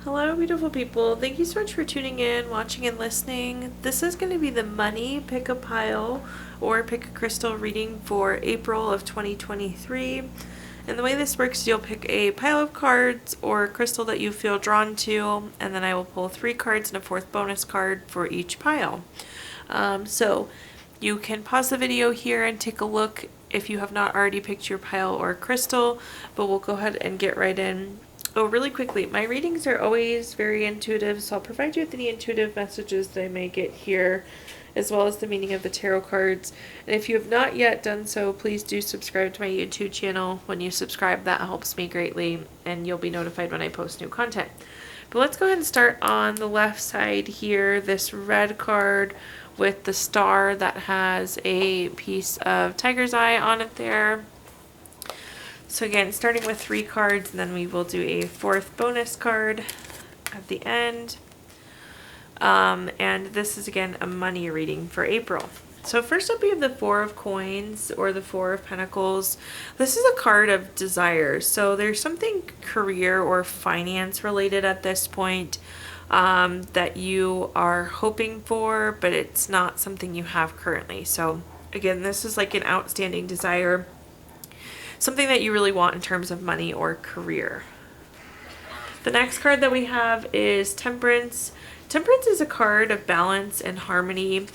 Hello, beautiful people. Thank you so much for tuning in, watching, and listening. This is going to be the money pick a pile or pick a crystal reading for April of 2023. And the way this works is you'll pick a pile of cards or a crystal that you feel drawn to, and then I will pull 3 cards and a 4th bonus card for each pile. So you can pause the video here and take a look if you have not already picked your pile or crystal, but we'll go ahead and get right in. Oh, really quickly, my readings are always very intuitive, so I'll provide you with any intuitive messages that I may get here, as well as the meaning of the tarot cards. And if you have not yet done so, please do subscribe to my YouTube channel. When you subscribe, that helps me greatly, and you'll be notified when I post new content. But let's go ahead and start on the left side here, this red card with the star that has a piece of tiger's eye on it there. So again, starting with 3 cards, and then we will do a 4th bonus card at the end. And this is again a money reading for April. So first up we have the 4 of coins or the 4 of pentacles. This is a card of desire. So there's something career or finance related at this point that you are hoping for, but it's not something you have currently. So again, this is like an outstanding desire. Something that you really want in terms of money or career. The next card that we have is Temperance. Temperance is a card of balance and harmony.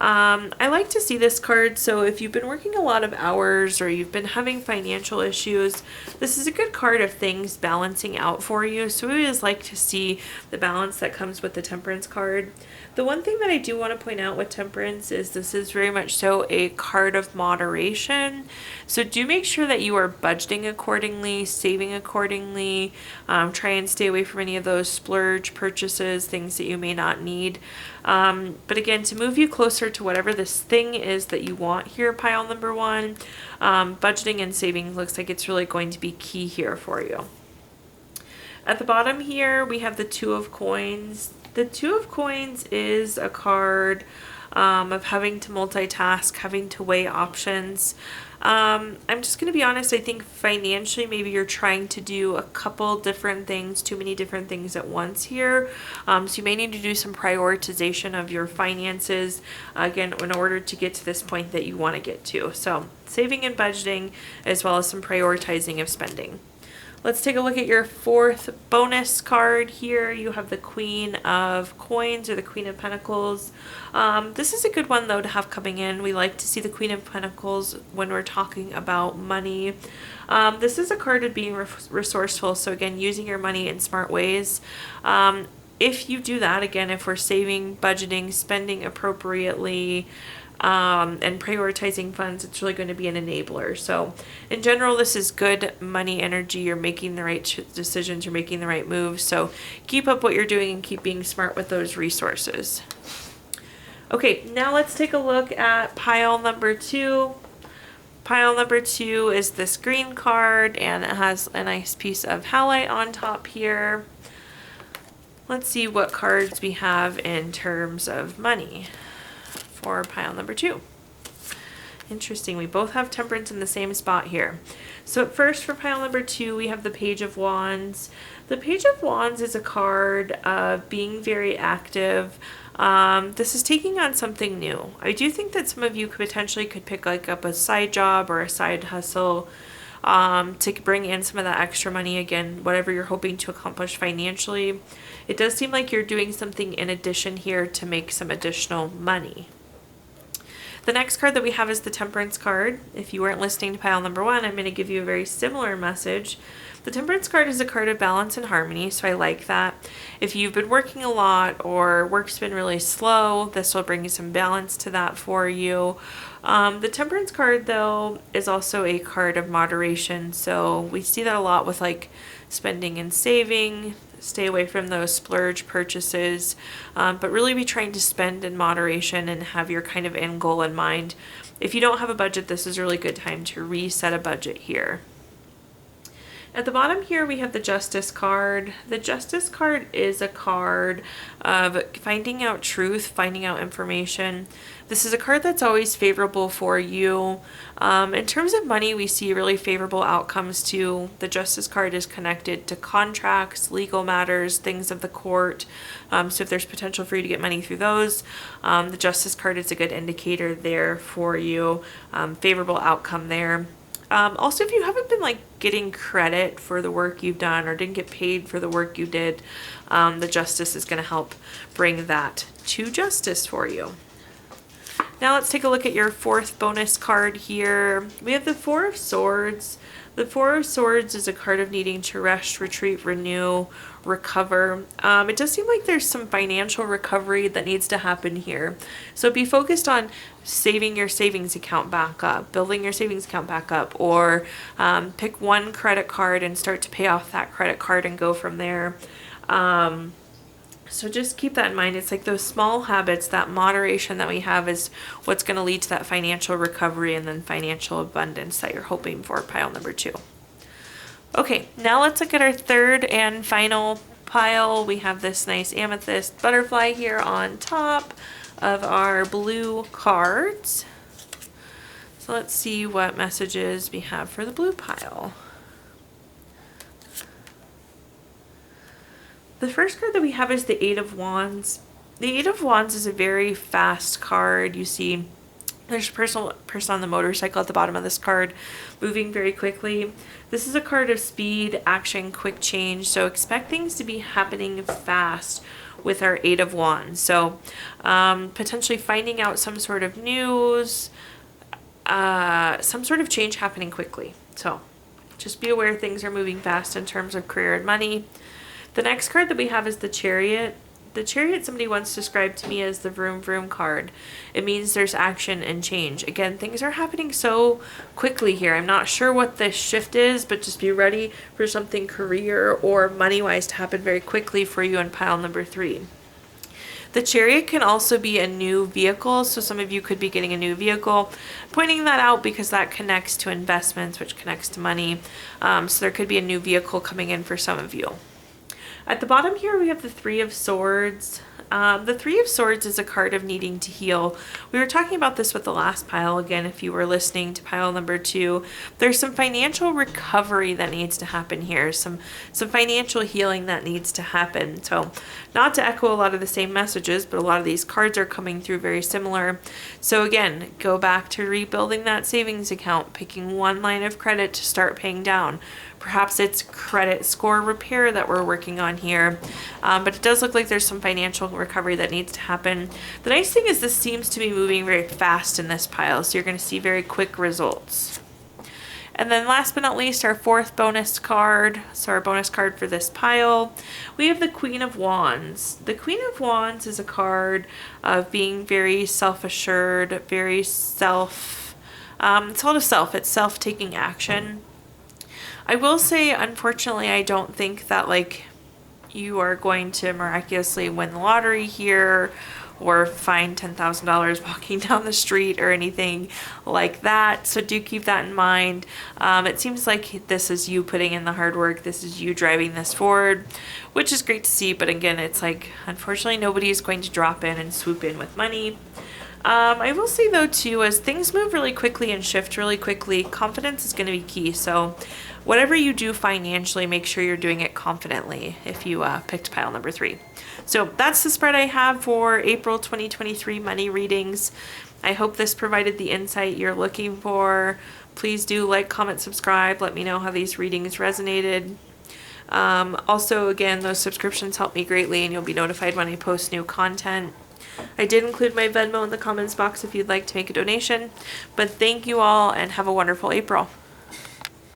I like to see this card, so if you've been working a lot of hours or you've been having financial issues, this is a good card of things balancing out for you. So we always like to see the balance that comes with the Temperance card. The one thing that I do want to point out with Temperance is this is very much so a card of moderation. So do make sure that you are budgeting accordingly, saving accordingly. Try and stay away from any of those splurge purchases, things that you may not need. But again, to move you closer to whatever this thing is that you want here, pile number 1, budgeting and saving looks like it's really going to be key here for you. At the bottom here, we have the 2 of coins. The 2 of coins is a card of having to multitask, having to weigh options. I'm just going to be honest, I think financially maybe you're trying to do a couple different things, too many different things at once here. So you may need to do some prioritization of your finances, again, in order to get to this point that you want to get to. So saving and budgeting, as well as some prioritizing of spending. Let's take a look at your 4th bonus card here. You have the Queen of Coins or the Queen of Pentacles. This is a good one, though, to have coming in. We like to see the Queen of Pentacles when we're talking about money. This is a card of being resourceful, so again, using your money in smart ways. If you do that, again, if we're saving, budgeting, spending appropriately, and prioritizing funds, it's really going to be an enabler. So in general, this is good money energy. You're making the right decisions, you're making the right moves. So keep up what you're doing and keep being smart with those resources. Okay, now let's take a look at pile number 2. Pile number 2 is this green card, and it has a nice piece of halite on top here. Let's see what cards we have in terms of money for pile number 2. Interesting, we both have Temperance in the same spot here. So at first for pile number 2, we have the Page of Wands. The Page of Wands is a card of being very active. This is taking on something new. I do think that some of you could pick like up a side job or a side hustle to bring in some of that extra money, again, whatever you're hoping to accomplish financially. It does seem like you're doing something in addition here to make some additional money. The next card that we have is the Temperance card. If you weren't listening to pile number 1, I'm going to give you a very similar message. The Temperance card is a card of balance and harmony, so I like that. If you've been working a lot or work's been really slow, this will bring some balance to that for you. The Temperance card, though, is also a card of moderation, so we see that a lot with like spending and saving. Stay away from those splurge purchases, but really be trying to spend in moderation and have your kind of end goal in mind. If you don't have a budget, this is a really good time to reset a budget here. At the bottom here, we have the Justice card. The Justice card is a card of finding out truth, finding out information. This is a card that's always favorable for you. In terms of money, we see really favorable outcomes too. The Justice card is connected to contracts, legal matters, things of the court. So if there's potential for you to get money through those, the Justice card is a good indicator there for you. Favorable outcome there. Also, if you haven't been like getting credit for the work you've done or didn't get paid for the work you did, the Justice is going to help bring that to justice for you. Now let's take a look at your fourth bonus card here. We have the Four of Swords. The Four of Swords is a card of needing to rest, retreat, renew, recover. It does seem like there's some financial recovery that needs to happen here. So be focused on saving your savings account back up, building your savings account back up, or pick one credit card and start to pay off that credit card and go from there. So just keep that in mind. It's like those small habits, that moderation that we have is what's going to lead to that financial recovery and then financial abundance that you're hoping for, pile number 2. Okay, now let's look at our third and final pile. We have this nice amethyst butterfly here on top of our blue cards. So let's see what messages we have for the blue pile. The first card that we have is the Eight of Wands. The Eight of Wands is a very fast card. You see there's a person on the motorcycle at the bottom of this card moving very quickly. This is a card of speed, action, quick change. So expect things to be happening fast with our Eight of Wands. So potentially finding out some sort of news, some sort of change happening quickly. So just be aware things are moving fast in terms of career and money. The next card that we have is the Chariot. The Chariot somebody once described to me as the vroom vroom card. It means there's action and change. Again, things are happening so quickly here. I'm not sure what this shift is, but just be ready for something career or money-wise to happen very quickly for you in pile number 3. The Chariot can also be a new vehicle, so some of you could be getting a new vehicle. Pointing that out because that connects to investments, which connects to money. So there could be a new vehicle coming in for some of you. At the bottom here, we have the Three of Swords. The Three of Swords is a card of needing to heal. We were talking about this with the last pile. Again, if you were listening to pile number 2, there's some financial recovery that needs to happen here. Some financial healing that needs to happen. So not to echo a lot of the same messages, but a lot of these cards are coming through very similar. So again, go back to rebuilding that savings account, picking one line of credit to start paying down. Perhaps it's credit score repair that we're working on here. But it does look like there's some financial recovery that needs to happen. The nice thing is this seems to be moving very fast in this pile, so you're going to see very quick results. And then last but not least, our fourth bonus card. So our bonus card for this pile, we have the Queen of Wands. The Queen of Wands is a card of being very self-assured, very it's all to self. It's self-taking action. I will say, unfortunately, I don't think that like you are going to miraculously win the lottery here or find $10,000 walking down the street or anything like that. So do keep that in mind. It seems like this is you putting in the hard work. This is you driving this forward, which is great to see. But again, it's like, unfortunately, nobody is going to drop in and swoop in with money. I will say though too, as things move really quickly and shift really quickly, confidence is going to be key. So whatever you do financially, make sure you're doing it confidently if you picked pile number 3. So that's the spread I have for April 2023 money readings. I hope this provided the insight you're looking for. Please do like, comment, subscribe. Let me know how these readings resonated. Also, again, those subscriptions help me greatly and you'll be notified when I post new content. I did include my Venmo in the comments box if you'd like to make a donation. But thank you all and have a wonderful April.